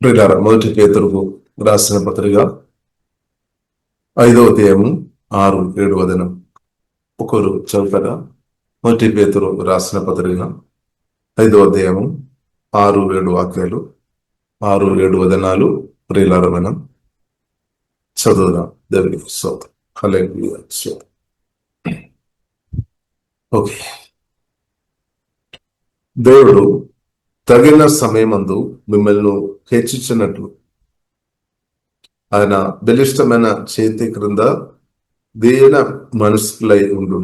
ప్రియులారా, మొదటి పేతురుకు రాసిన పత్రిక 5వ అధ్యాయము 6-7 వచనం. ఒకరు చదువుతారా? మొదటి పేతురు రాసిన పత్రిక 5వ అధ్యాయము 6-7 వాక్యాలు, 6-7 వచనాలు. ప్రియులారా, మనం చదువుదాం. దేవునికి స్తోత్రం. హల్లెలూయా. ఓకే. దేవుడు తగిన సమయమందు మిమ్మల్ని హెచ్చించినట్లు ఆయన బలిష్టమైన చేతి క్రింద దీన మనస్కులై ఉండు.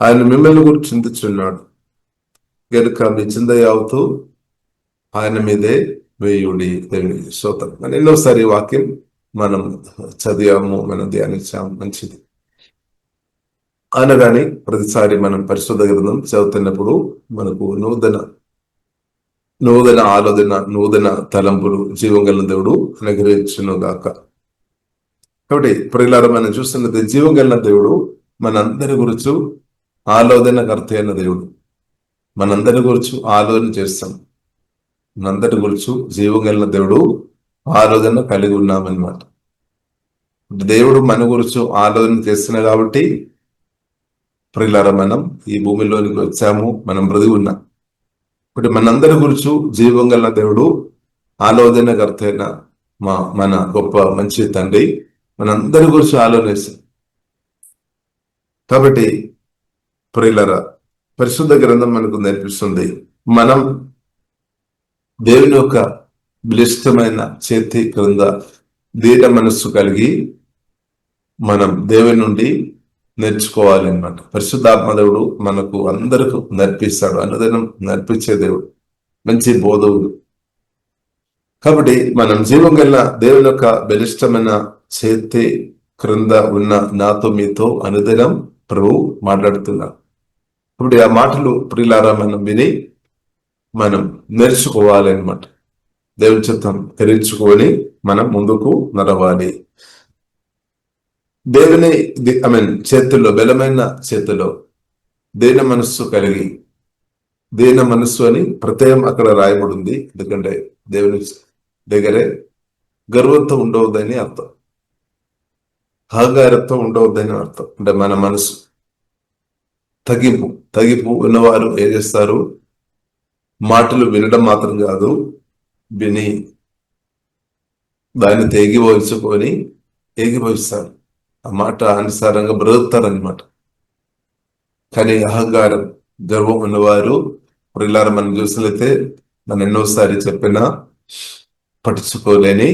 ఆయన మిమ్మల్ని గురించి చింతించున్నాడు గనుక మీ చింత యావత్తు ఆయన మీదే వేయుడి. దేవునికి స్తోత్రం. మనం ఎన్నోసారి వాక్యం మనం చదివాము, మనం ధ్యానించాము, మంచిది. అనగాని ప్రతిసారి మనం పరిశుద్ధ గ్రంథం చదువుతున్నప్పుడు మనకు నూతన ఆలోచన, నూతన తలంపులు జీవం కలిగిన దేవుడు అనుగ్రహించును గాక. కాబట్టి ప్రియులారా, మనం చూస్తున్నది జీవం కలిగిన దేవుడు మనందరి గురించి ఆలోచనకర్త అయిన దేవుడు. మనందరి గురించి ఆలోచన చేస్తాం. మనందరి గురించి జీవం కలిగిన దేవుడు ఆలోచన కలిగి ఉన్నామన్నమాట. దేవుడు మన గురించి ఆలోచన చేస్తున్నా కాబట్టి ప్రియులారా, మనం ఈ భూమిలోనికి వచ్చాము, మనం బ్రతికి ఉన్నాం. ఇప్పుడు మనందరి గురించి జీవం గల దేవుడు ఆలోచనకర్త అయిన మన గొప్ప మంచి తండ్రి మనందరి గురించి ఆలోచిస్తాం. కాబట్టి ప్రియులారా, పరిశుద్ధ గ్రంథం మనకు నేర్పిస్తుంది, మనం దేవుని యొక్క బలిష్టమైన చేతి క్రింద దీన మనస్సు కలిగి మనం దేవుని నుండి నేర్చుకోవాలి అన్నమాట. పరిశుద్ధాత్మ దేవుడు మనకు అందరికీ నేర్పిస్తాడు. అనుదినం నేర్పించే దేవుడు, మంచి బోధవుడు. కాబట్టి మనం జీవం గల దేవుని యొక్క బలిష్టమైన చేతి క్రింద ఉన్న నాతో మీతో అనుదినం ప్రభు మాట్లాడుతున్నాడు. ఇప్పుడు ఆ మాటలు ప్రియులారా మనం విని మనం నేర్చుకోవాలి అన్నమాట. దేవుని చిత్తం తెరించుకొని మనం ముందుకు నడవాలి. దేవుని చేతుల్లో, బలమైన చేతిలో దీన మనస్సు కలిగి, దీన మనస్సు అని ప్రత్యయం అక్కడ రాయబడింది. ఎందుకంటే దేవుని దగ్గరే గర్వంతో ఉండవద్దని అర్థం, అహంకారంతో ఉండవద్దని అర్థం. అంటే మన మనసు తగ్గింపు ఉన్నవారు ఏం చేస్తారు? మాటలు వినడం మాత్రం కాదు, విని దాన్ని ఏగిపోయిస్తారు. ఆ మాట అనుసారంగా బ్రతుకుతారనమాట. కానీ అహంకారం, గర్వం ఉన్నవారు ప్రియులారా మనం చూసినట్లయితే మనం ఎన్నోసారి చెప్పినా పట్టించుకోలేని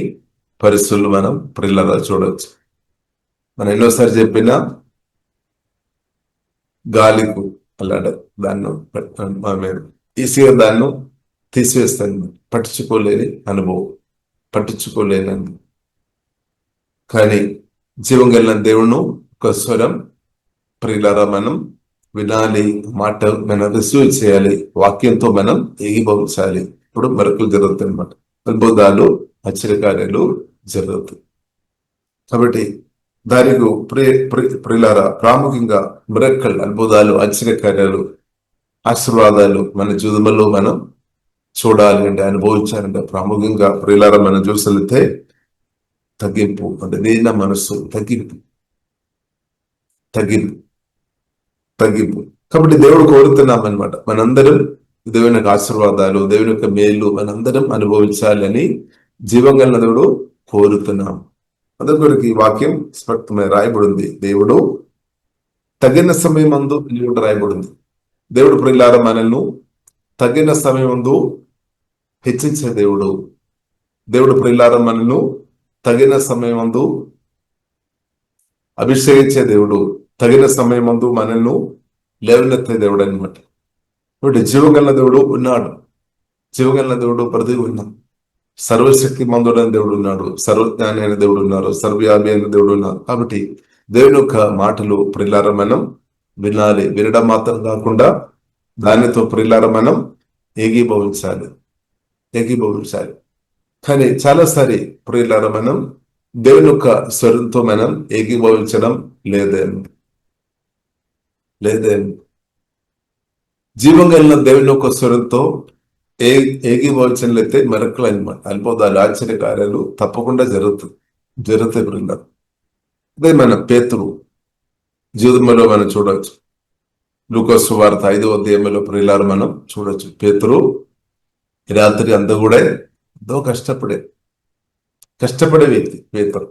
పరిస్థితులు మనం ప్రియులారా చూడవచ్చు. మనం ఎన్నోసారి చెప్పినా గాలికు అలాంటి దాన్ని ఈజీగా దాన్ని తీసివేస్తాను. పట్టించుకోలేని అనుభవం. కానీ జీవం కలిగిన దేవుడు ఒక స్వరం ప్రియులారా మనం వినాలి, మాట మనం రిసీవ్ చేయాలి, వాక్యంతో మనం ఏకీభవించాలి. ఇప్పుడు మరొకలు జరుగుతాయి అన్నమాట. అద్భుతాలు, ఆశ్చర్యకార్యాలు జరుగుతాయి. కాబట్టి దానికి ప్రియులారా ప్రాముఖ్యంగా మిరక్కల్, అద్భుతాలు, ఆశ్చర్యకార్యాలు, ఆశీర్వాదాలు మన జీవితంలో మనం చూడాలి అంటే, అనుభవించాలంటే ప్రాముఖ్యంగా ప్రియులారా మనం చూసితే తగ్గింపు, అంటే దీన మనస్సు, తగ్గింపు. కాబట్టి దేవుడు కోరుతున్నాం అనమాట, మనందరం దేవుని యొక్క ఆశీర్వాదాలు, దేవుని యొక్క మేలు మనందరం అనుభవించాలి అని జీవం కలిగిన దేవుడు కోరుతున్నాం. అందుకొరకు వాక్యం స్పష్టంగా రాయబడింది. దేవుడు తగిన సమయం అందు రాయబడింది. దేవుడు ప్రియులారా మనల్ని తగిన సమయం అందు హెచ్చించే దేవుడు. దేవుడు ప్రియులారా మనల్ని తగిన సమయమందు అభిషేకించే దేవుడు. తగిన సమయమందు మనల్ని లేవనెత్తే దేవుడు అనమాట. కాబట్టి జీవగల దేవుడు ఉన్నాడు. జీవగల దేవుడు ప్రతి ఉన్నాడు. సర్వశక్తి మందుడైన దేవుడు ఉన్నాడు, సర్వజ్ఞాని అయిన దేవుడు ఉన్నారు, సర్వవ్యాపి అయిన దేవుడు ఉన్నారు. కాబట్టి దేవుని యొక్క మాటలు ప్రియులారా మనం వినాలి. వినడం మాత్రం కాకుండా దానితో ప్రియులారా మనం ఏకీభవించాలి. కానీ చాలాసారి ప్రియులారా మనం దేవుని యొక్క స్వరంతో మనం ఏకీభవించడం లేదేమో. జీవం కలిగిన దేవుని యొక్క స్వరంతో ఏకీభవించినట్లయితే మెరకలు అనమాట, అద్భుతాలు, ఆశ్చర్యకార్యాలు తప్పకుండా జరుగుతాయి బృందం. అదే మన పేతురు జీవితంలో మనం చూడవచ్చు. లూకాసు సువార్త 5వ అధ్యాయంలో ప్రియులారు మనం చూడొచ్చు. పేతురు రాత్రి అంతా కూడా ఎంతో కష్టపడే వ్యక్తి పేతురు.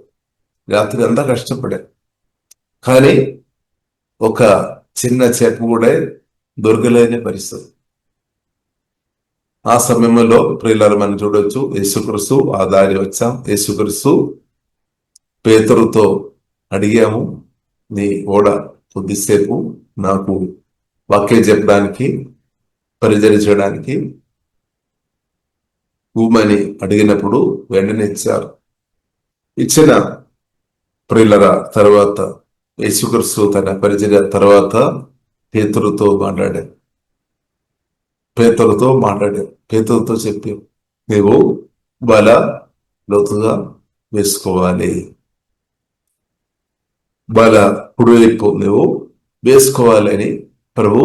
రాత్రి అంతా కష్టపడే, కానీ ఒక చిన్న చేప కూడా దొరకలేని పరిస్థితి. ఆ సమయంలో ప్రియులారు మనం చూడొచ్చు, యేసుక్రీస్తు ఆ దారి వచ్చాం. యేసుక్రీస్తు పేతురుతో అడిగాము, నీ ఓడ కొద్దిసేపు నాకు వాక్యం చెప్పడానికి, పరిచయం చేయడానికి ఊమని అడిగినప్పుడు వెంటనే ఇచ్చారు. ఇచ్చిన ప్రియులర తర్వాత యేసుక్రీస్తు తన పరిచర్య తర్వాత పేతురుతో మాట్లాడాడు. పేతురుతో చెప్పి, నీవు బల లోతుగా వేసుకోవాలి, బల కుడివైపు నువ్వు వేసుకోవాలని ప్రభు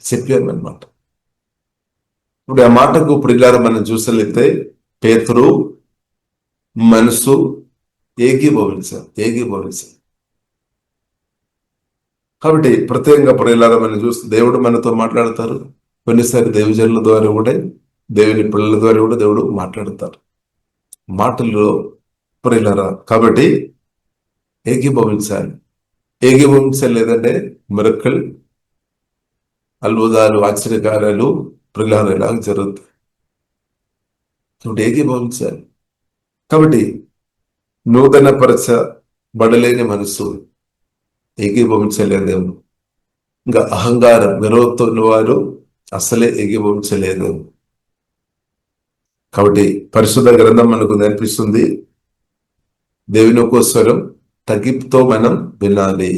చెప్పామన్నమాట. ఇప్పుడు ఆ మాటకు ప్రియులారా మనం చూసినట్లయితే పేతురు మనసు ఏకీభవించారు. కాబట్టి ప్రత్యేకంగా ప్రియులారా మనం చూస్తే దేవుడు మనతో మాట్లాడతారు. కొన్నిసారి దైవజనుల ద్వారా కూడా, దేవుని పిల్లల ద్వారా కూడా దేవుడు మాట్లాడతారు. మాటల్లో ప్రియులారా కాబట్టి ఏకీభవించలేదంటే మిరకల్, అద్భుతాలు, ఆశ్చర్యకార్యాలు ప్రియులారా ఇలాగ జరుగుతాయి. కాబట్టి ఏకీభవించాలి. కాబట్టి నూతన పరచబడలేని మనసు ఏకీభవించలేదేమో. ఇంకా అహంకారం, గర్వంతో ఉన్నవారు అసలే ఏకీభవించలేదు. కాబట్టి పరిశుద్ధ గ్రంథం మనకు నేర్పిస్తుంది, దేవుని యొక్క స్వరం తగ్గిపుతో మనం వినాలి.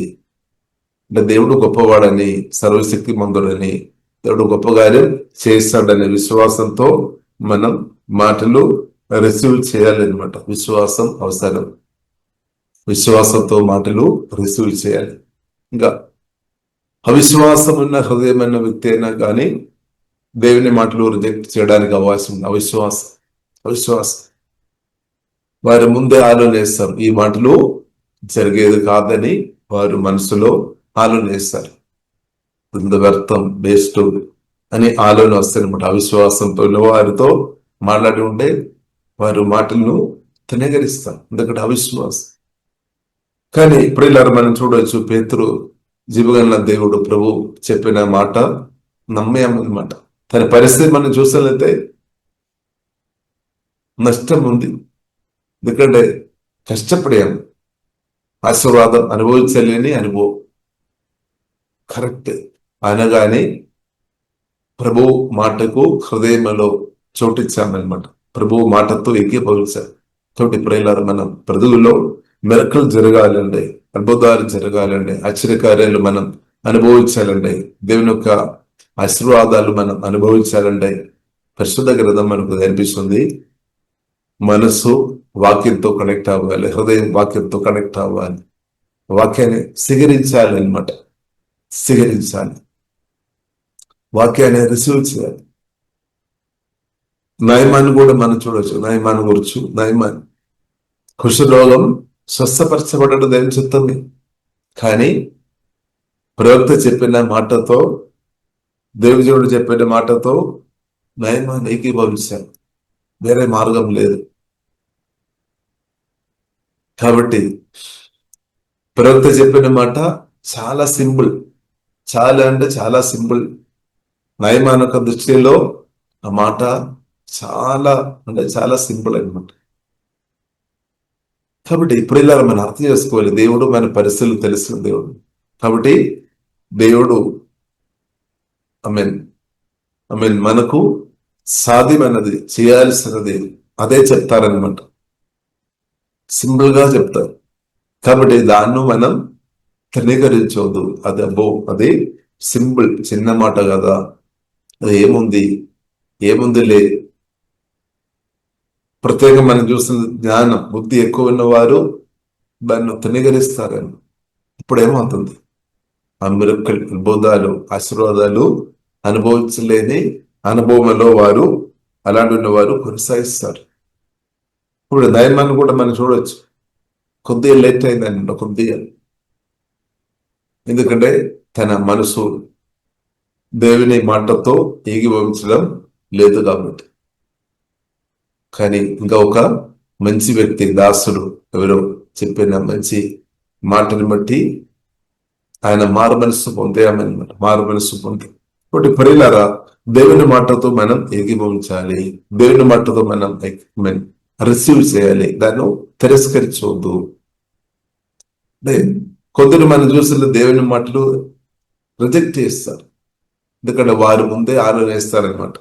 అంటే దేవుడు గొప్పవాడని, సర్వశక్తి మంతుడని, దేవుడు గొప్ప కార్యం చేస్తాడనే విశ్వాసంతో మనం మాటలు రిసీవ్ చేయాలన్నమాట. విశ్వాసం అవసరం. విశ్వాసంతో మాటలు రిసీవ్ చేయాలి. ఇంకా అవిశ్వాసం ఉన్న హృదయమైన వ్యక్తి అయినా కానీ దేవుని మాటలు రిజెక్ట్ చేయడానికి అవకాశం ఉంది. అవిశ్వాసం వారి ముందే ఆలోచన వేస్తారు, ఈ మాటలు జరిగేది కాదని వారు మనసులో ఆలోచన వేస్తారు. ఇంత వ్యర్థం, బేస్ట్ అని ఆలోచన వస్తాయన్నమాట. అవిశ్వాసంతో వారితో మాట్లాడి ఉంటే వారు మాటలను తినగరిస్తారు, ఎందుకంటే అవిశ్వాసం. కానీ ప్రియులారా మనం చూడవచ్చు, పేతురు జీవగల దేవుడు ప్రభు చెప్పిన మాట నమ్మేమన్నమాట. తన పరిస్థితి మనం చూసినట్లయితే నష్టం ఉంది, ఎందుకంటే కష్టపడాము. ఆశీర్వాదం అనుభవించలేని అనుభవం కరెక్ట్ అనగానే ప్రభు మాటకు హృదయంలో చోటిచ్చామన్నమాట. ప్రభు మాటతో ఏకీభవించాం. కాబట్టి ప్రియులారా మనం బ్రతుకుల్లో మెరకలు జరగాలండి, అద్భుతాలు జరగాలండి, ఆశ్చర్యకార్యాలు మనం అనుభవించాలండి, దేవుని యొక్క ఆశీర్వాదాలు మనం అనుభవించాలండి. పరిశుద్ధ గ్రంథం మనకు నేర్పిస్తుంది, మనసు వాక్యంతో కనెక్ట్ అవ్వాలి, హృదయం వాక్యంతో కనెక్ట్ అవ్వాలి, వాక్యాన్ని స్వీకరించాలి అనమాట. స్వీకరించాలి, వాక్యాన్ని రిసీవ్ చేయాలి. నయమాన్ని కూడా మనం చూడవచ్చు. నయమాన్ కుష్ఠరోగం స్వస్థపరచబడడం దేవుని చిత్తమే. కానీ ప్రవక్త చెప్పిన మాటతో, దేవుడు చెప్పిన మాటతో నయమాన్ని ఏకీభవించాను, వేరే మార్గం లేదు. కాబట్టి ప్రవక్త చెప్పిన మాట చాలా సింపుల్, చాలా అంటే చాలా సింపుల్. నయమాన్ యొక్క దృష్టిలో ఆ మాట చాలా అంటే చాలా సింపుల్ అనమాట. కాబట్టి ఇప్పుడు ఇలా మనం అర్థం చేసుకోవాలి, దేవుడు మన పరిస్థితులు తెలిసిన దేవుడు. కాబట్టి దేవుడు మనకు సాధ్యమైనది, చేయాల్సినది అదే చెప్తారనమాట. సింపుల్ గా చెప్తారు. కాబట్టి దాన్ని మనం తృణీకరించవద్దు. అది సింపుల్, చిన్న మాట కదా, అది ఏముందిలే. ప్రత్యేకంగా మనం చూసిన జ్ఞానం, బుద్ధి ఎక్కువ ఉన్నవారు దాన్ని తృణీకరిస్తారని. ఇప్పుడేమవుతుంది, ఆ మిరకల్, అద్భుతాలు, ఆశీర్వాదాలు అనుభవించలేని అనుభవంలో వారు అలాంటి ఉన్నవారు కొనసాగిస్తారు. ఇప్పుడు నయమాన్ని కూడా మనం చూడవచ్చు, కొద్దిగా లేట్ అయిందండి, కొద్దిగా. ఎందుకంటే తన మనసు దేవుని మాటతో ఏకీభవించడం లేదు కాబట్టి. కానీ ఇంకా ఒక మంచి వ్యక్తి, దాసుడు ఎవరో చెప్పిన మంచి మాటని బట్టి ఆయన మారు మనసు పొందామన్నమాట. మారు మనసు పొంది ఒకటి ప్రియులారా, దేవుని మాటతో మనం ఏకీభవించాలి. దేవుని మాటతో మనం రిసీవ్ చేయాలి, దాన్ని తిరస్కరించవద్దు. అంటే కొందరు మనం చూసిన దేవుని మాటలు రిజెక్ట్ చేస్తారు, ఎందుకంటే వారి ముందే ఆలోచిస్తారనమాట.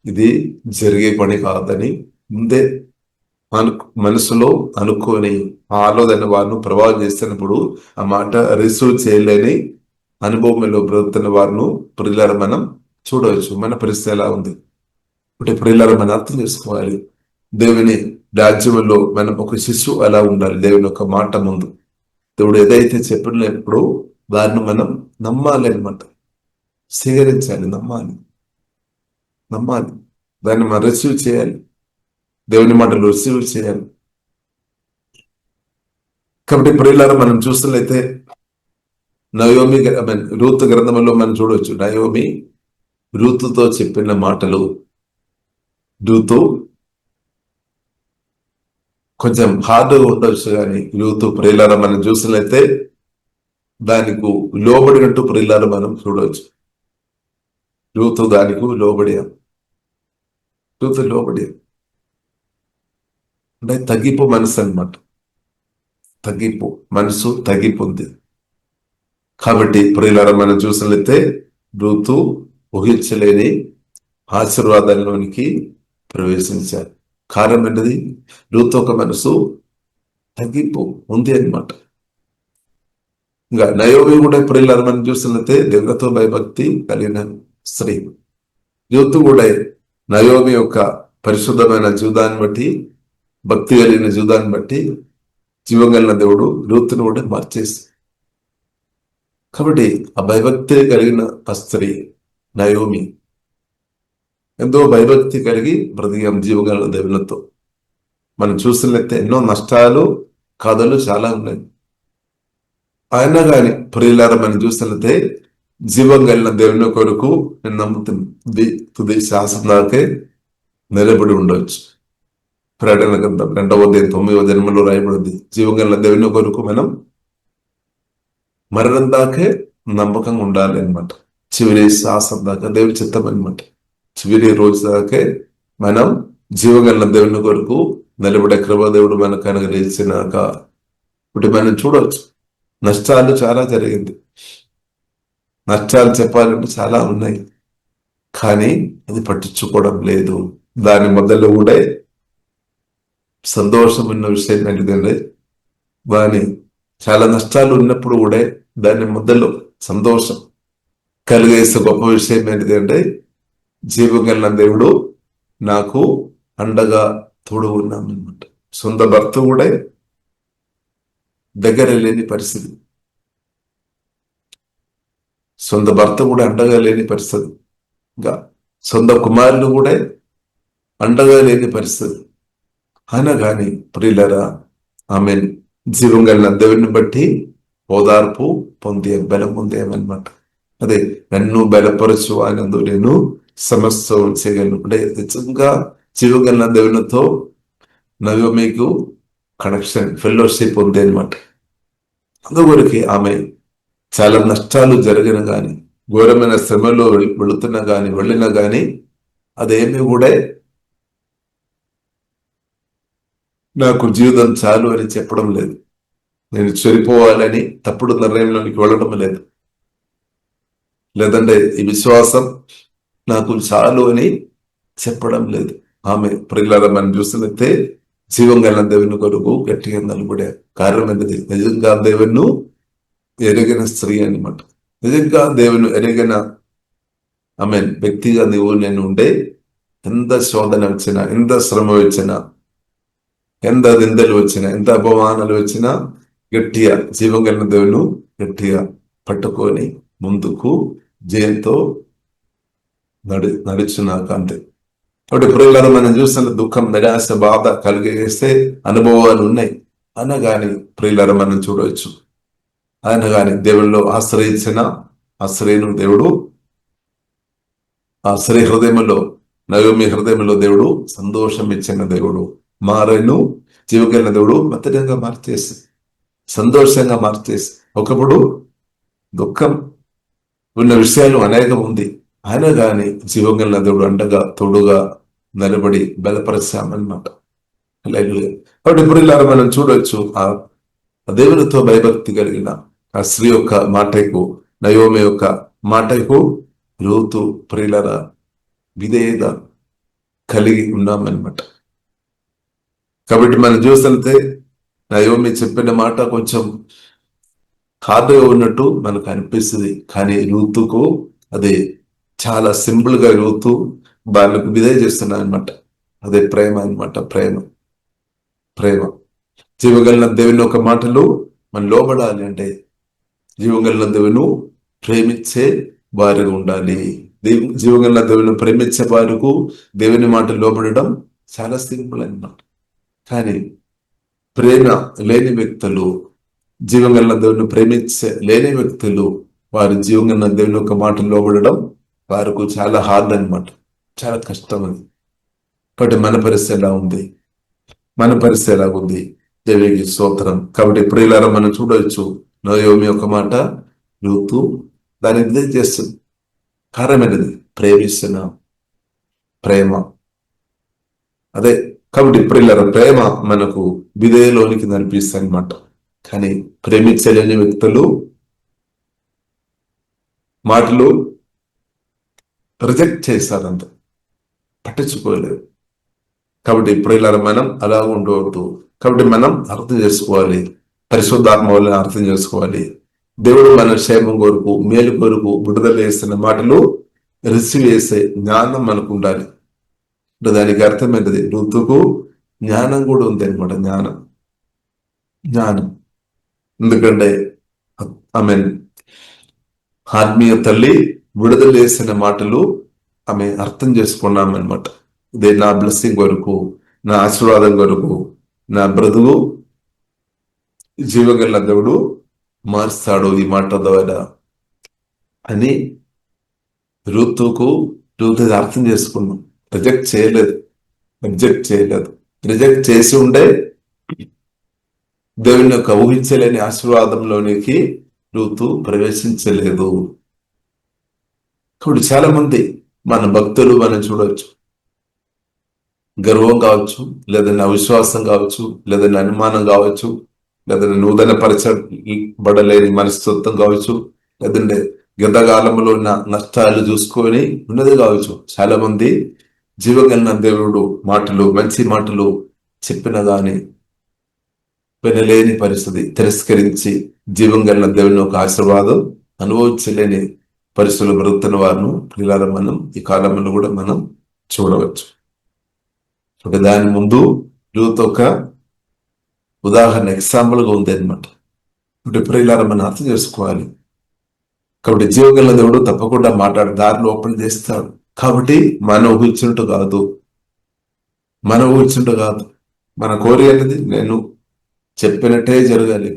ఇది జరిగే పని కాదని ముందే మనసులో అనుకోని ఆ ఆలోచన వారిని ప్రభావం చేస్తున్నప్పుడు ఆ మాట రిసీవ్ చేయలేని అనుభవంలో బ్రతున్న వారిని ప్రియులారా మనం చూడవచ్చు. మన పరిస్థితి ఎలా ఉంది అంటే ప్రియులారా మనం అర్థం చేసుకోవాలి. దేవుని రాజ్యంలో మనం ఒక శిశువు అలా ఉండాలి. దేవుని యొక్క మాట ముందు దేవుడు ఏదైతే చెప్పినప్పుడు దాన్ని మనం నమ్మాలి అనమాట, స్వీకరించాలి, నమ్మాలి, దాన్ని మనం రిసీవ్ చేయాలి, దేవుని మాటలు రిసీవ్ చేయాలి. కాబట్టి ప్రియులారా మనం చూసినట్లయితే నయోమి రూతు గ్రంథంలో మనం చూడవచ్చు. నయోమి రూతుతో చెప్పిన మాటలు, రూతు కొంచెం హార్డ్గా ఉండొచ్చు, కానీ రూతు ప్రియులారా మనం చూసినట్లయితే దానికి లోబడినట్టు ప్రియులారా మనం చూడవచ్చు. రూతు దానికి లోబడి అంటే తగ్గిపు మనసు అనమాట. తగ్గిపు మనసు తగ్గిపోంది. కాబట్టి ప్రియులారా మనం చూసినట్లయితే రూతు ఊహించలేని ఆశీర్వాదాల్లోనికి ప్రవేశించారు. కారణం ఏంటది? రూతు ఒక మనసు తగ్గిపు ఉంది అనమాట. ఇంకా నయోమి కూడా ప్రియులారా మనం చూసినట్లయితే దేవునితో భయభక్తి కలిగిన స్త్రీ. రూతు కూడా నయోమి యొక్క పరిశుద్ధమైన జీవితాన్ని బట్టి, భక్తి కలిగిన జీవితాన్ని బట్టి జీవం కలిగిన దేవుడు రూతును కూడా మార్చేసి, కాబట్టి ఆ భయభక్తి కలిగిన ఆ స్త్రీ నయోమి ఎంతో భయభక్తి కలిగి బ్రతికాం జీవం కలిగిన దేవులతో. మనం చూసినట్లయితే ఎన్నో నష్టాలు, కథలు చాలా ఉన్నాయి. అయినా కానీ ప్రియులారా మనం చూసినట్లయితే జీవం కలిగిన దేవుని కొరకు నేను నమ్ముతుంది తుది శాసనం దాకే నిలబడి ఉండవచ్చు. ప్రకటన గ్రంథం 2వ అధ్యాయం 9వ జన్మలో రాయబడింది, జీవం కలిగిన దేవుని కొరకు మనం మరణం దాకే నమ్మకంగా ఉండాలి అనమాట. చివరి శాసనం దాకా దేవుని చిత్తం అనమాట. చివరి రోజు దాకే మనం జీవం కలిగిన దేవుని కొరకు నిలబడే కృప దేవుడు మనకు అనుగ్రహించినాక. ఇప్పుడు మనం చూడవచ్చు, నష్టాలు చాలా జరిగింది, నష్టాలు చెప్పాలంటే చాలా ఉన్నాయి, కానీ అది పట్టించుకోవడం లేదు. దాని మొదలు కూడా సంతోషం ఉన్న విషయం ఏంటిదంటే, దాని చాలా నష్టాలు ఉన్నప్పుడు కూడా దాని మొదలు సంతోషం కలిగేసే గొప్ప విషయం ఏంటిదంటే, జీవం కలిగిన దేవుడు నాకు అండగా తోడు ఉన్నామన్నమాట. సొంత భర్త కూడా దగ్గర లేని పరిస్థితి, సొంత భర్త కూడా అండగా లేని పరిస్థితి, ఇంకా సొంత కుమారులు కూడా అండగా లేని పరిస్థితి. అయినా కానీ ప్రియులారా ఆమె జీవం కలిగిన దేవుని బట్టి ఓదార్పు పొందే, బలం పొందేమన్నమాట. అదే నన్ను బలపరచు ఆయనందు నేను సమస్తం చేయగలను. అంటే నిజంగా జీవం కలిగిన దేవునితో నయోమికు కనెక్షన్, ఫెలోషిప్ ఉంది అనమాట. అందువరకు ఆమె చాలా నష్టాలు జరిగిన కానీ, ఘోరమైన శ్రమలో వెళ్ళినా కానీ అదేమీ కూడా నాకు జీవితం చాలు అని చెప్పడం లేదు. నేను చనిపోవాలని తప్పుడు నిర్ణయంలోనికి వెళ్ళడం లేదు. లేదంటే ఈ విశ్వాసం నాకు చాలు అని చెప్పడం లేదు. ఆమె ప్రియులారా మనం చూసినట్లయితే జీవం కలిగిన దేవుని కొరకు గట్టిగా నిలబడే కారణం ఏంటిది? నిజంగా దేవుని ఎరిగిన స్త్రీ అనమాట. నిజంగా దేవుని ఎరిగిన వ్యక్తిగా నువ్వు నేను ఉండే, ఎంత శోధన వచ్చినా, ఎంత శ్రమ వచ్చినా, ఎంత నిందలు వచ్చినా, ఎంత అపమానాలు వచ్చినా గట్టిగా జీవం కలిగిన దేవుని గట్టిగా పట్టుకొని ముందుకు జయంతో నడుచున్నాక అంతే. కాబట్టి ప్రియులారా, మనం చూస్తున్న దుఃఖం, నిరాశ, బాధ కలిగేస్తే అనుభవాలు ఉన్నాయి అనగాని ప్రియులారా మనం చూడవచ్చు. ఆయన గాని దేవుల్లో ఆశ్రయించిన ఆశ్రయను దేవుడు, ఆ స్త్రీ హృదయంలో, నయోమి హృదయంలో దేవుడు సంతోషం ఇచ్చిన దేవుడు, మారేను జీవగలిగిన దేవుడు మెత్తడంగా మార్చేసి సంతోషంగా మార్చేసి. ఒకప్పుడు దుఃఖం ఉన్న విషయాలు అనేకం ఉంది, ఆయన గాని జీవగలిగిన దేవుడు అండగా తోడుగా నిలబడి బలపరిచామన్నమాట. కాబట్టి ఇప్పుడు ఇలా మనం చూడొచ్చు, ఆ దేవునితో భయభక్తి కలిగిన ఆ స్త్రీ యొక్క మాటకు, నయోమి యొక్క మాటకు రూతు ప్రియులర విధేయత కలిగి ఉన్నామన్నమాట. కాబట్టి మనం చూస్తే నయోమి చెప్పిన మాట కొంచెం హార్డ్గా ఉన్నట్టు మనకు అనిపిస్తుంది, కానీ రూతుకు అది చాలా సింపుల్ గా రూతు వాళ్ళకు విధేయ చేస్తున్నా అనమాట. అదే ప్రేమ అనమాట. ప్రేమ ప్రేమ జీవగలిగిన దేవుని ఒక మాటలు మనం లోబడాలి అంటే, జీవగలిగిన దేవుని ప్రేమించే వారిగా ఉండాలి. జీవగలిగిన దేవుని ప్రేమించే వారికి దేవుని మాట లోబడడం చాలా సింపుల్ అన్నమాట. కానీ ప్రేమ లేని వ్యక్తులు, జీవగలిగిన దేవుని ప్రేమించే లేని వ్యక్తులు, వారి జీవగలిగిన దేవుని యొక్క మాట లోబడడం వారికి చాలా హార్డ్ అనమాట, చాలా కష్టం అది. కాబట్టి మన పరిస్థితి ఎలా ఉంది? మన పరిస్థితి ఎలా ఉంది? దేవికి స్తోత్రం. కాబట్టి ప్రియులారా మనం చూడవచ్చు, నయోమి యొక్క మాట రూతు దాన్ని విధేయ చేస్తుంది. కారణమైనది ప్రేమిస్తున్న ప్రేమ. అదే కాబట్టి ప్రియులారా, ప్రేమ మనకు విధేయలోనికి నడిపిస్తుంది అనమాట. కానీ ప్రేమించలేని వ్యక్తులు మాటలు రిజెక్ట్ చేస్తారంత, పట్టించుకోలేదు. కాబట్టి ప్రియులారా మనం అలా ఉండవద్దు. కాబట్టి మనం అర్థం చేసుకోవాలి, పరిశుద్ధాత్మ వల్ల అర్థం చేసుకోవాలి. దేవుడు మన క్షేమం కొరకు, మేలు కొరకు విడుదల చేస్తున్న మాటలు రిసీవ్ చేసే జ్ఞానం మనకు ఉండాలి. దానికి అర్థమైనది ఋతుకు జ్ఞానం కూడా ఉంది అనమాట. జ్ఞానం ఎందుకంటే ఆమె ఆత్మీయ తల్లి విడుదల చేసిన మాటలు ఆమె అర్థం చేసుకున్నాం అనమాట. ఇదే నా బ్లెస్సింగ్ కొరకు, నా ఆశీర్వాదం కొరకు, నా బ్రతుకు జీవగల దేవుడు మారుస్తాడు ఈ మాట ద్వారా అని రూతు అర్థం చేసుకున్నాం. రిజెక్ట్ చేయలేదు. రిజెక్ట్ చేసి ఉండే దేవుని యొక్క ఊహించలేని ఆశీర్వాదంలోనికి రూతు ప్రవేశించలేదు. కాబట్టి చాలా మంది మన భక్తులు మనం చూడవచ్చు, గర్వం కావచ్చు, లేదన్నా అవిశ్వాసం కావచ్చు, లేదన్నా అనుమానం కావచ్చు, లేదంటే నూతన పరచబడలేని మనస్తత్వం కావచ్చు, లేదంటే గతకాలంలో ఉన్న నష్టాలు చూసుకొని ఉన్నది కావచ్చు. చాలా మంది జీవగలిగిన దేవుడు మాటలు, మంచి మాటలు చెప్పిన గాని వినలేని పరిస్థితి, తిరస్కరించి జీవం కలిగిన దేవుని ఒక ఆశీర్వాదం అనుభవించలేని పరిస్థితులు బ్రతుకుతున్న వారిని పిల్లల మనం ఈ కాలంలో కూడా మనం చూడవచ్చు. దాని ముందు రూతు ఒక ఉదాహరణ, ఎగ్జాంపుల్ గా ఉంది అనమాట. అంటే ప్రియులారా మనం అర్థం చేసుకోవాలి. కాబట్టి జీవగల దేవుడు తప్పకుండా మాట్లాడు, దారిలో ఓపెన్ చేస్తాడు. కాబట్టి మనం ఊహించినట్టు కాదు, మన కోరిక అనేది నేను చెప్పినట్టే జరగాలి.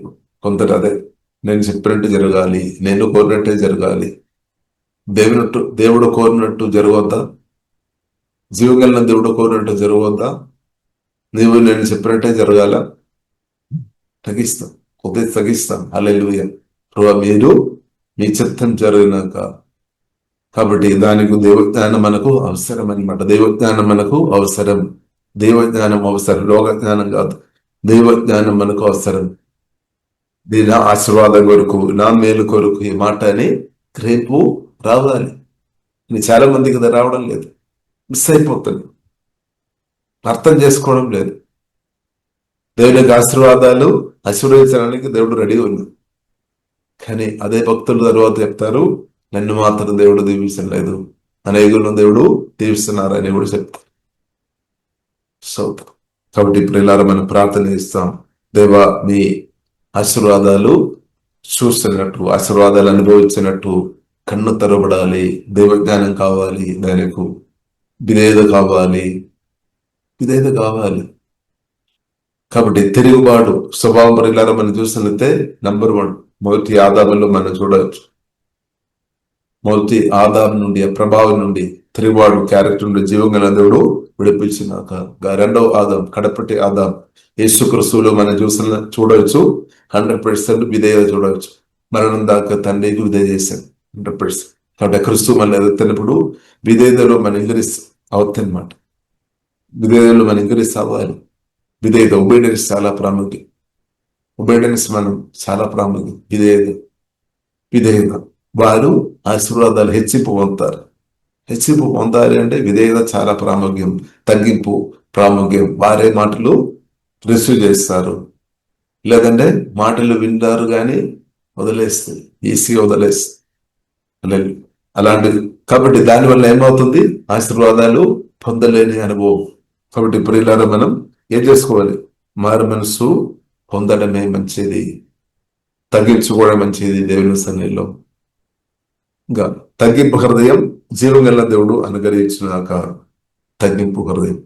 కొందరు అదే నేను చెప్పినట్టు జరగాలి, నేను కోరినట్టే జరగాలి. దేవుడు కోరినట్టు జరగవద్దా? జీవగలిగిన దేవుడు కోరినట్టు జరగవద్దా? నీవు నేను చెప్పినట్టే జరగాల? తగ్గిస్తాం. హల్లెలూయా. ప్రభువా మీరు మీ చిత్తం జరిగినాక. కాబట్టి దానికి దైవజ్ఞానం మనకు అవసరం అనమాట. దైవజ్ఞానం మనకు అవసరం. లోక జ్ఞానం కాదు, దైవజ్ఞానం మనకు అవసరం. నా ఆశీర్వాదం కొరకు, నా మేలు కొరకు ఈ మాట అని రేపు రావాలి. చాలా మందికి అది రావడం లేదు, మిస్ అయిపోతుంది, అర్థం చేసుకోవడం లేదు. దేవునికి ఆశీర్వాదాలు ఆశీర్వదించడానికి దేవుడు రెడీగా ఉంది. కానీ అదే భక్తులు తర్వాత చెప్తారు, నన్ను మాత్రం దేవుడు దీవించలేదు, అనేకులను దేవుడు దీవిస్తున్నారు అని కూడా చెప్తారు. కాబట్టి ప్రియులారా మనం ప్రార్థన చేస్తాం. దేవా మీ ఆశీర్వాదాలు చూస్తున్నట్టు, ఆశీర్వాదాలు అనుభవించినట్టు కన్ను తెరవబడాలి. దైవజ్ఞానం కావాలి, దానికి విధేయత కావాలి, విధేయత కావాలి. కాబట్టి తిరుగుబాటు స్వభావం పరిలారా మనం చూసినట్లయితే నంబర్ 1 మొదటి ఆదాములో మనం చూడవచ్చు. మొదటి ఆదాము నుండి, ఆ ప్రభావం నుండి, తిరుగుబాటు క్యారెక్టర్ నుండి జీవంగల దేవుడు విడిపించినాక రెండవ ఆదాం, కడపటి ఆదాం యేసుక్రీస్తులో మనం చూడవచ్చు. 100% విధేయత చూడవచ్చు. మరణం దాకా తండ్రికి విధేయ చేశాను 100%. కాబట్టి క్రీస్తు మన ఎదుగుతున్నప్పుడు విధేయతలో మన ఇంక్రీస్ అవుతుంది అనమాట. విధేయతలో మన ఇంక్రీస్ అవ్వాలి. విధేయత, ఒబీడియన్స్ చాలా ప్రాముఖ్యం. ఒబీడియన్స్ మనం చాలా ప్రాముఖ్యం. విధేయత వారు ఆశీర్వాదాలు హెచ్చింపు పొందుతారు. హెచ్చింపు పొందాలి అంటే విధేయత చాలా ప్రాముఖ్యం, తగ్గింపు ప్రాముఖ్యం. వారే మాటలు రిసీవ్ చేస్తారు, లేదంటే మాటలు వింటారు కానీ వదిలేస్తుంది, ఈసీ వదిలేస్తుంది అలాంటిది. కాబట్టి దానివల్ల ఏమవుతుంది? ఆశీర్వాదాలు పొందలేని అనుభవం. కాబట్టి ప్రియులారా మనం ఏం చేసుకోవాలి? మారు మనసు పొందడమే మంచిది, తగ్గించుకోవడం మంచిది దేవుని సన్నిధిలో. ఇంకా తగ్గింపు హృదయం జీవగల దేవుడు అనుగ్రహించినాక తగ్గింపు హృదయం,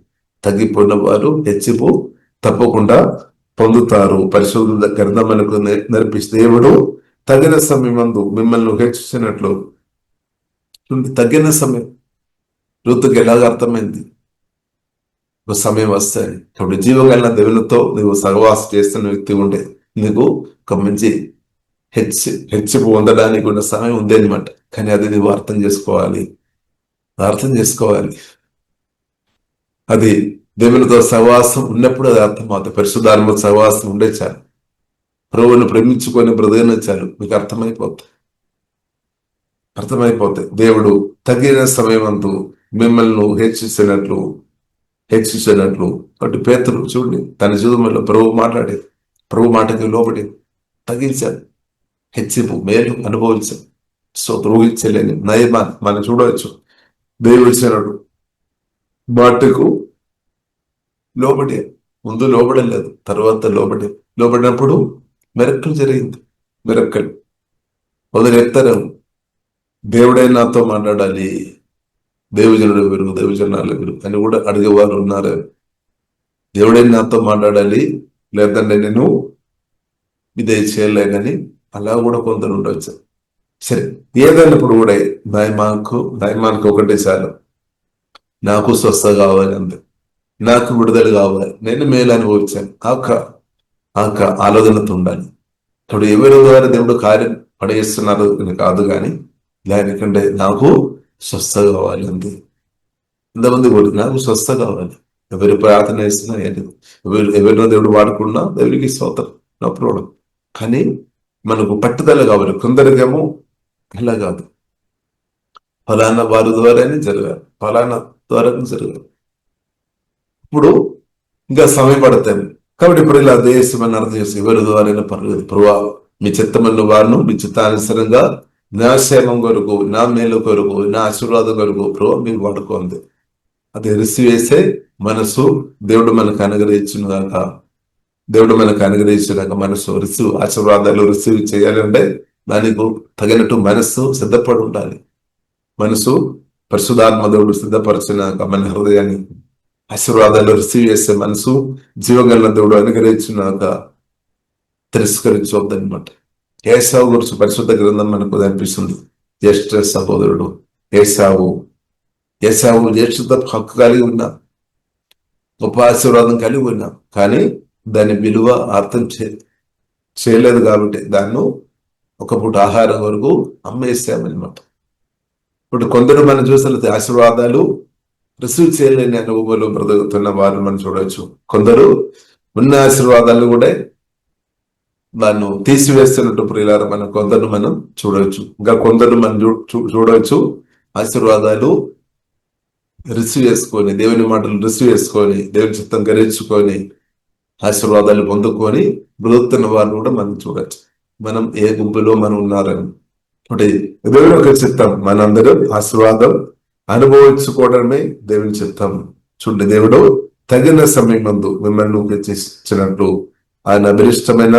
తగ్గిపోయిన వారు హెచ్చింపు తప్పకుండా పొందుతారు. పరిశోధన గ్రంథం మనకు నేర్పిస్తే దేవుడు తగిన సమయమందు మిమ్మల్ని హెచ్చించినట్లు. తగిన సమయం ఋతుకి ఎలాగ అర్థమైంది? ఒక సమయం వస్తాయి. కాబట్టి జీవగల దేవునితో నువ్వు సహవాసం చేస్తున్న వ్యక్తి ఉంటే నీకు ఒక మంచి హెచ్చింపు పొందడానికి ఉన్న సమయం ఉంది అనమాట. కానీ అది నువ్వు అర్థం చేసుకోవాలి. అది దేవునితో సహవాసం ఉన్నప్పుడు అది అర్థమవుతుంది. పరిశుద్ధాత్మ సహవాసం ఉండే చాలు, ప్రభువును ప్రేమించుకొని బ్రదర్ని చాలు, మీకు అర్థమైపోతాయి. దేవుడు తగిన సమయమందు మిమ్మల్ని హెచ్చించినట్లు. కాబట్టి పేతురు చూడండి, తన జీవితంలో ప్రభు మాటకి లోబడి తగ్గించాడు, హెచ్చింపు మేలు అనుభవించాడు. సో ఊహించలేని నయమాన్ని మనం చూడవచ్చు. దేవుడి శరణుడు మాటకు లోబడి, ముందు లోబడలేదు, తర్వాత లోబడినప్పుడు మెరక్కలు జరిగింది. మెరక్కలు వదిలేస్తారు. దేవుడే నాతో మాట్లాడాలి, దేవజనుడు ఎవరు, దేవజనాలు ఎవరు అని కూడా అడిగేవారు ఉన్నారు. దేవుడే నాతో మాట్లాడాలి, లేదంటే నేను ఇదే చేయలేదని అలా కూడా కొందరు ఉండవచ్చు. సరే, ఏదైనప్పుడు కూడా నయమానికి ఒకటే చాలు, నాకు స్వస్థ కావాలి అంతే, నాకు విడుదల కావాలి, నేను మేలు అనుభవించాను ఆక ఆలోచనతో ఉండాలి. ఇప్పుడు ఎవరి ద్వారా దేవుడు కార్యం పడేస్తున్నారు కాదు, కానీ దానికంటే నాకు స్వస్థ కావాలి అంతే. ఇంతమంది కూడా నాకు స్వస్థ కావాలి. ఎవరి ప్రార్థన చేస్తున్నా ఎవరినో దేవుడు వాడుకున్నా దేవుడికి స్తోత్రం, నో ప్రాబ్లం. కానీ మనకు పట్టుదల కావాలి. కొందరికేమో అలా కాదు, ఫలానా వారి ద్వారానే జరగాలి, ఫలానా ద్వారానే జరగాలి. ఇప్పుడు ఇంకా సమయం పడతాయి. కాబట్టి ఇప్పుడు ఇలా దేశమని అర్థం చేసి ఎవరి ద్వారా పర్లేదు, ప్రభావం మీ చిత్తమైన వారిను మీ చిత్తానుసరంగా నా క్షేమం కొరకు, నా మేలు కొరకు, నా ఆశీర్వాదం కొరకు ప్రభావం మీరు వాడుకోండి. అది రిసీవ్ చేసే మనసు దేవుడు మనకు అనుగ్రహించినాక మనసు ఆశీర్వాదాలు రిసీవ్ చేయాలంటే దానికి తగినట్టు మనస్సు సిద్ధపడి ఉండాలి. మనసు పరిశుద్ధాత్మ దేవుడు సిద్ధపరిచినాక మన హృదయాన్ని ఆశీర్వాదాలు రిసీవ్ చేసే మనసు జీవగల దేవుడు అనుగ్రహించినాక తిరస్కరించవద్దనమాట. ఏసావు గురించి పరిశుద్ధ గ్రంథం మనకు అనిపిస్తుంది. జ్యేష్ఠ సహోదరుడు ఏసావు జ్యేష్ఠత హక్కు కలిగి ఉన్నా, గొప్ప ఆశీర్వాదం కలిగి ఉన్నా, కానీ దాని విలువ అర్థం చేయలేదు. కాబట్టి దాన్ని ఒక పూట ఆహారం వరకు అమ్మేసామన్నమాట. ఇప్పుడు కొందరు మనం చూసినట్లయితే ఆశీర్వాదాలు రిసీవ్ చేయలేని అనుభవాలు బ్రతుకుతున్న వారు మనం చూడవచ్చు. కొందరు ఉన్న ఆశీర్వాదాలు కూడా దాన్ని తీసివేస్తున్నట్టు ప్రియులారా కొందరు మనం చూడవచ్చు. ఇంకా కొందరు మనం చూడవచ్చు ఆశీర్వాదాలు రిసీవ్ చేసుకొని, దేవుని మాటలు రిసీవ్ చేసుకొని, దేవుని చిత్తం గ్రహించుకొని, ఆశీర్వాదాలు పొందుకొని బ్రతుకుతున్న వారిని కూడా మనం చూడవచ్చు. మనం ఏ గుంపులో మనం ఉన్నారని. అంటే దేవుని యొక్క చిత్తం మనందరూ ఆశీర్వాదం అనుభవించుకోవడమే దేవుని చిత్తం. చూడండి, దేవుడు తగిన సమయం నందు మిమ్మల్ని హెచ్చించినట్లు ఆయన అభిష్టమైన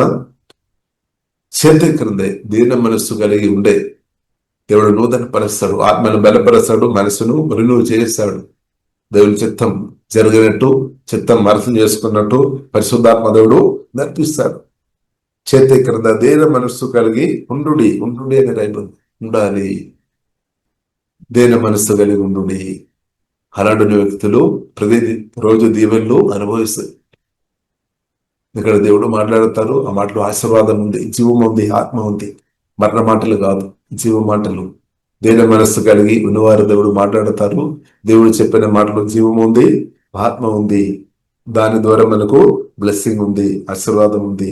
చేతి క్రిందే దీన మనస్సు కలిగి ఉండే దేవుడు నూతన పరుస్తాడు, ఆత్మను బలపరుస్తాడు, మనసును రిన్యూ చేస్తాడు. దేవుని చిత్తం జరిగినట్టు, చిత్తం అర్థం చేసుకున్నట్టు పరిశుద్ధాత్మ దేవుడు నడిపిస్తాడు. చేతి క్రింద దేన మనస్సు కలిగి ఉండుడి అని రైతుంది. ఉండాలి, దేన మనస్సు కలిగి ఉండుడి. అలాంటి వ్యక్తులు ప్రతి రోజు దీవెనలు అనుభవిస్తారు. ఇక్కడ దేవుడు మాట్లాడతారు, ఆ మాటలు ఆశీర్వాదం ఉంది, జీవం ఉంది, ఆత్మ ఉంది. మరణ మాటలు కాదు, జీవ మాటలు. దేన మనస్సు కలిగి ఉన్నవారు దేవుడు మాట్లాడతారు. దేవుడు చెప్పిన మాటలు జీవం ఉంది, ఆత్మ ఉంది. దాని ద్వారా మనకు బ్లెస్సింగ్ ఉంది, ఆశీర్వాదం ఉంది.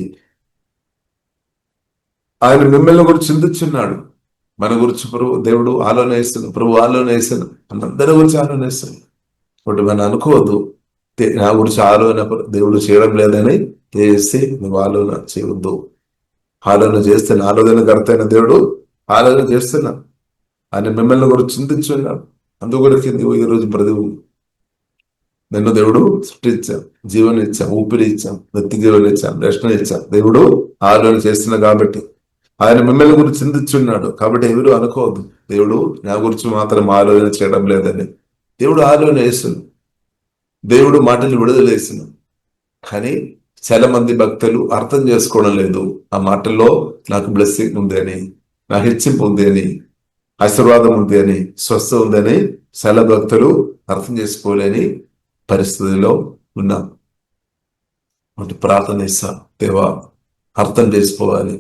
ఆయన మిమ్మల్ని గురించి చిందించున్నాడు. మన గురించి దేవుడు ఆలోచన వేస్తున్నాడు, ప్రభు ఆలోచన వేస్తున్నాడు, మనందరి గురించి ఆలోచన వేస్తున్నాడు. ఒకటి మనం అనుకోవద్దు, నా గురించి ఆలోచన దేవుడు చేయడం లేదని చేసి నువ్వు ఆలోచన చేయవద్దు. ఆలోచన చేస్తున్నా, ఆలోచన కర్తైన దేవుడు ఆలోచన చేస్తున్నా. ఆయన మిమ్మల్ని కూడా చింతించున్నాడు. అందుకొరకు నువ్వు ఈరోజు బ్రతుకు. నిన్ను దేవుడు సృష్టించాం, జీవనం ఇచ్చాం, ఊపిరి ఇచ్చాం, వ్యక్తి జీవనం ఇచ్చాం, రక్షణ ఇచ్చాం. దేవుడు ఆలోచన చేస్తున్నా కాబట్టి ఆయన మిమ్మల్ని గురించి చింతించున్నాడు. కాబట్టి ఎవరు అనుకోవద్దు దేవుడు నా గురించి మాత్రం ఆలోచన చేయడం లేదని. దేవుడు ఆలోచన వేస్తున్నాడు, దేవుడు మాటలు విడుదల వేస్తున్నాడు. కానీ చాలా మంది భక్తులు అర్థం చేసుకోవడం లేదు. ఆ మాటల్లో నాకు బ్లెస్సింగ్ ఉంది అని, నా హెచ్చింపు ఉంది అని, ఆశీర్వాదం ఉంది అని, స్వస్థ ఉందని చాలా భక్తులు అర్థం చేసుకోలేని పరిస్థితిలో ఉన్నాం. ప్రార్థన ఇస్తాం, దేవా అర్థం చేసుకోవాలి,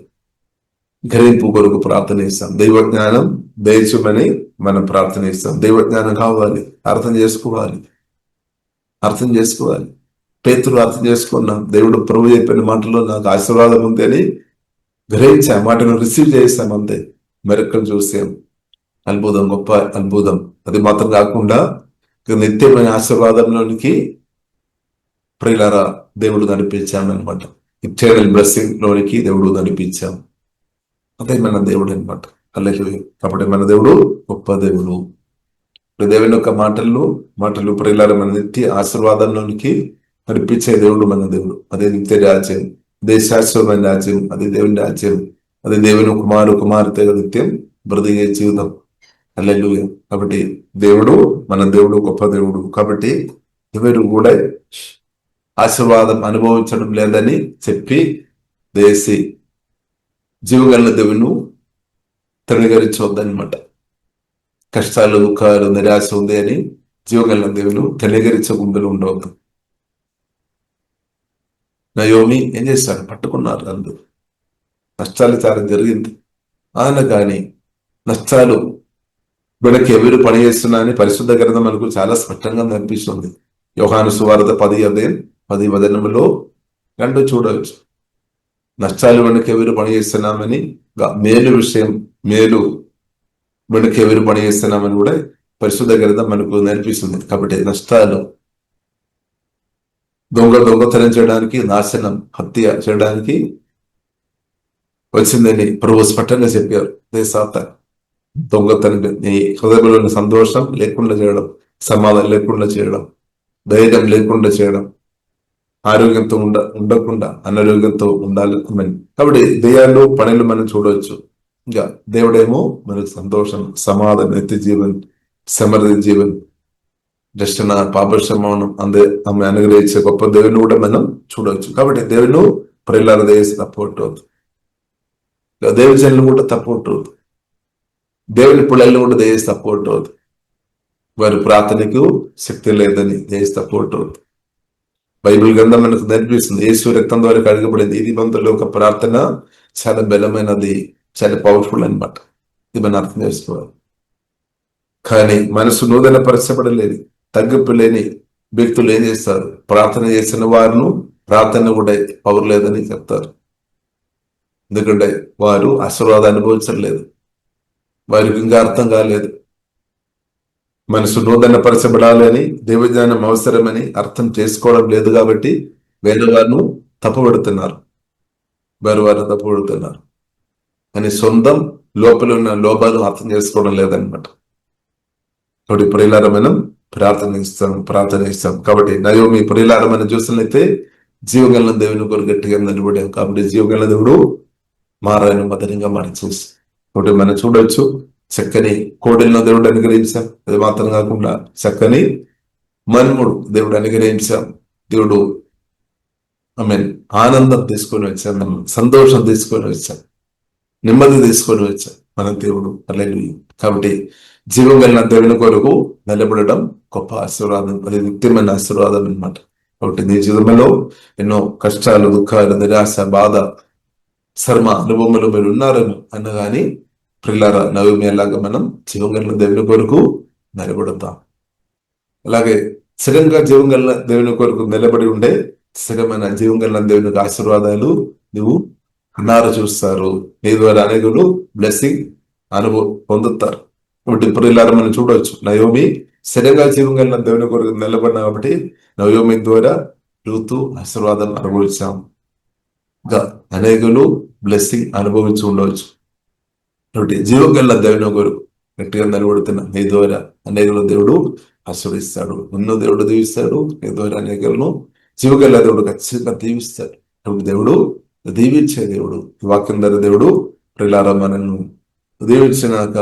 గ్రహింపు కొరకు ప్రార్థన ఇస్తాం. దైవజ్ఞానం దయచుమని మనం ప్రార్థన ఇస్తాం. దైవజ్ఞానం కావాలి, అర్థం చేసుకోవాలి. పేతురు అర్థం చేసుకున్నాం. దేవుడు ప్రభు చెప్పిన మాటలో నాకు ఆశీర్వాదం ఉంది అని గ్రహించాం, మాటను రిసీవ్ చేస్తాం. అంతే, మెరుకలు చూసాం. అద్భుతం, గొప్ప అద్భుతం. అది మాత్రం కాకుండా నిత్యమైన ఆశీర్వాదంలోనికి ప్రియులారా దేవుడు నడిపించామన్నమాట. ఇటర్నల్ బ్లెస్సింగ్ లోనికి దేవుడు నడిపించాం. అదే మన దేవుడు అనమాట. హల్లెలూయా. కాబట్టి మన దేవుడు గొప్ప దేవుడు. దేవుని యొక్క మాటలు ప్రియులారా మన నిత్య ఆశీర్వాదంలోనికి నడిపించే దేవుడు మన దేవుడు. అదే నిత్య రాజ్యం, అదే శాశ్వతమైన రాజ్యం, అది దేవుని రాజ్యం, అది దేవుని కుమార్తె నిత్యం బ్రతికే జీవితం. హల్లెలూయా. కాబట్టి దేవుడు మన దేవుడు గొప్ప దేవుడు. కాబట్టి ఎవరు కూడా ఆశీర్వాదం అనుభవించడం లేదని చెప్పి దేశీ జీవగల దేవుని తృణీకరించవద్దనమాట. కష్టాలు, దుఃఖాలు, నిరాశ ఉంది అని జీవగల దేవుని తృణీకరించే గుండెలు ఉండవద్దు. నయోమి ఏం చేశారు? పట్టుకున్నారు. అందరూ నష్టాలు చాలా జరిగింది. ఆయన కానీ నష్టాలు వీళ్ళకి ఎవరు పని చేస్తున్నా అని పరిశుద్ధ గ్రంథం మనకు చాలా స్పష్టంగా కనిపిస్తుంది. యోహాను సువార్త 10 వచనములో రెండు చూడవచ్చు. నష్టాలు వెనక ఎవరు పని చేస్తున్నామని, మేలు వెనక ఎవరు పని చేస్తున్నామని కూడా పరిశుద్ధ గ్రంథం మనకు నేర్పిస్తుంది. కాబట్టి నష్టాలు, దొంగతనం చేయడానికి, నాశనం, హత్య చేయడానికి వచ్చిందని ప్రభు స్పష్టంగా చెప్పారు. దొంగతనం, హృదయంలో సంతోషం లేకుండా చేయడం, సమాధానం లేకుండా చేయడం, ధైర్యం లేకుండా చేయడం, ఆరోగ్యంతో ఉండకుండా అనారోగ్యంతో ఉండాలి. కాబట్టి దెయ్యాలు, పనులు మనం చూడవచ్చు. ఇంకా దేవుడేమో మనకు సంతోషం, సమాధానం, నిత్య జీవన్, సమృద్ధి జీవన్, రక్షణ, పాపక్షమానం ఆమె అనుగ్రహించే గొప్ప దేవుని కూడా మనం చూడవచ్చు. కాబట్టి దేవుని ప్రియులారా దయచేసి తప్పు అవుతుంది. దేవుని జనులు కూడా తప్పు ఉంటుంది. దేవుని పిల్లలు కూడా దయచేసి తప్పు అవుతుంది. వారి ప్రార్థనకు శక్తి లేదని దయచేసి తప్పు అవుతుంది. బైబిల్ గ్రంథం మనకు నేర్పిస్తుంది, యేసు రక్తం ద్వారా కడగబడింది. ఇది బంధువుల యొక్క ప్రార్థన చాలా బలమైనది, చాలా పవర్ఫుల్ అనమాట. ఇది మనం అర్థం చేసుకోవాలి. కానీ మనసు నూతన పరచబడలేని, తగ్గింపు లేని వ్యక్తులు ఏం చేస్తారు? ప్రార్థన చేసిన వారిను ప్రార్థన కూడా పవర్ లేదని చెప్తారు. ఎందుకంటే వారు ఆశీర్వాదం అనుభవించలేదు, వారికి ఇంకా అర్థం కాలేదు. మనసు నూతన పరచబడాలని, దైవజ్ఞానం అవసరమని అర్థం చేసుకోవడం లేదు. కాబట్టి వేరే వారిని తప్పుపడుతున్నారు, కానీ సొంతం లోపల ఉన్న లోపాలు అర్థం చేసుకోవడం లేదనమాట. కాబట్టి ప్రియులారా మనం ప్రార్థన ఇస్తాం. కాబట్టి నయోమి ప్రియులారా మనం చూసినట్లయితే జీవగల దేవుని కొరకు గట్టిగా నిలబడాం. కాబట్టి జీవగల దేవుడు మారాయను మదనంగా మార్చేసి. కాబట్టి మనం చూడవచ్చు, చక్కని కోడెలను దేవుడు అనుగ్రహించాం. అది మాత్రం కాకుండా చక్కని మన్ముడు దేవుడు అనుగ్రహించాం. దేవుడు ఆనందం తీసుకొని వచ్చాం, సంతోషం తీసుకొని వచ్చాం, నెమ్మది తీసుకొని వచ్చాం మన దేవుడు. హల్లెలూయా. కాబట్టి జీవం కలిగిన దేవుని కొరకు నిలబడడం గొప్ప ఆశీర్వాదం, అది నిత్యమైన ఆశీర్వాదం అన్నమాట. కాబట్టి నీ జీవితంలో ఎన్నో కష్టాలు, దుఃఖాలు, నిరాశ, బాధ, శర్మ అనుభవములు మీరు ఉన్నారేమో అన్నగాని ప్రిల్లారా, నవమి అలాగా మనం జీవం కలిగిన దేవుని కొరకు నిలబడతాం. అలాగే స్థిరంగా జీవం కలిగిన దేవుని కొరకు నిలబడి ఉండే స్థిరమైన జీవం కలిగిన దేవునికి ఆశీర్వాదాలు నువ్వు కన్నారా చూస్తారు. నీ ద్వారా అనేకులు బ్లెస్సింగ్ అనుభవం పొందుతారు. కాబట్టి ప్రిల్లారా మనం చూడవచ్చు, నయోమి స్థిరంగా జీవం కలిగిన దేవుని కొరకు నిలబడిన కాబట్టి నయోమి ద్వారా రూతు ఆశీర్వాదం అనుభవించాం. ఇంకా అనేకులు బ్లెస్సింగ్ అనుభవించి ఉండవచ్చు. కాబట్టి జీవం కలిగిన దేవుని కొరకు గట్టిగా నిలబడుతున్న నీ ద్వారా అనేకులు దేవుడు ఆశీర్వదిస్తాడు. నిన్ను దేవుడు దీవిస్తాడు. నీ ద్వారా అనేకులను జీవగల దేవుడు ఖచ్చితంగా దీవిస్తాడు. దేవుడు దీవించే దేవుడు. ఈ వాక్యం ద్వారా దేవుడు ప్రియులారా మనల్ని దీవించినాక